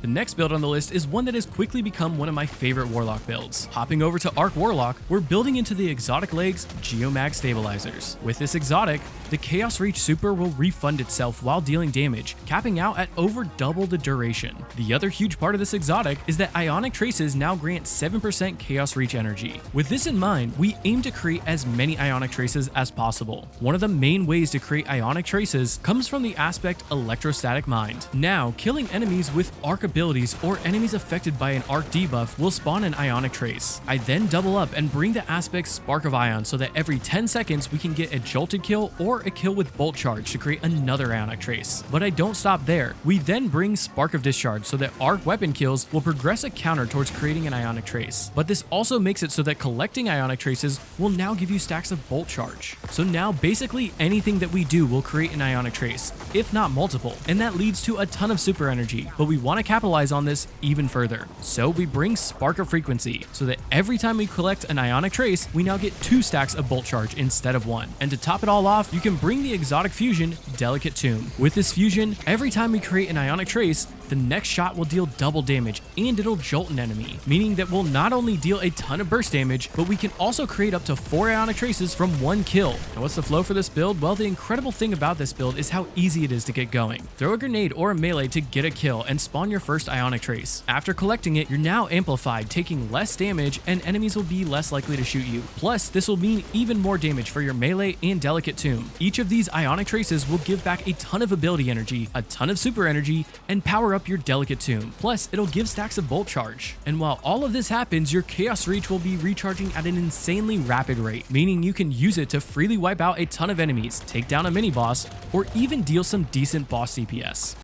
The next build on the list is one that has quickly become one of my favorite Warlock builds. Hopping over to Arc Warlock, we're building into the exotic legs Geomag Stabilizers. With this exotic, the Chaos Reach super will refund itself while dealing damage, capping out at over double the duration. The other huge part of this exotic is that Ionic traces now grant 7% Chaos Reach energy. With this in mind, we aim to create as many Ionic traces as possible. One of the main ways to create Ionic traces comes from the aspect Electrostatic Mind. Now, killing enemies with Arc abilities or enemies affected by an Arc debuff will spawn an Ionic trace. I then double up and bring the aspect Spark of Ion so that every 10 seconds we can get a jolted kill or a kill with Bolt Charge to create another Ionic trace. But I don't stop there. We then bring Spark of Discharge so that Arc weapon kills will progress a counter towards creating an Ionic trace. But this also makes it so that collecting Ionic traces will now give you stacks of Bolt Charge. So now basically anything that we do will create an Ionic trace, if not multiple, and that leads to a ton of super energy. But we want to capitalize on this even further. So we bring Spark of Frequency so that every time we collect an Ionic trace, we now get 2 stacks of Bolt Charge instead of 1. And to top it all off, you can bring the exotic fusion Delicate Tomb. With this fusion, every time we create an Ionic trace, the next shot will deal double damage and it'll jolt an enemy, meaning that we'll not only deal a ton of burst damage, but we can also create up to 4 Ionic traces from 1 kill. And what's the flow for this build? Well, the incredible thing about this build is how easy it is to get going. Throw a grenade or a melee to get a kill and spawn your first Ionic trace. After collecting it, you're now amplified, taking less damage, and enemies will be less likely to shoot you. Plus, this will mean even more damage for your melee and Delicate Tomb. Each of these Ionic traces will give back a ton of ability energy, a ton of super energy, and power up your Delicate Tomb. Plus, it'll give stacks of Bolt Charge. And while all of this happens, your Chaos Reach will be recharging at an insanely rapid rate, meaning you can use it to freely wipe out a ton of enemies, take down a mini boss, or even deal some decent boss CPS.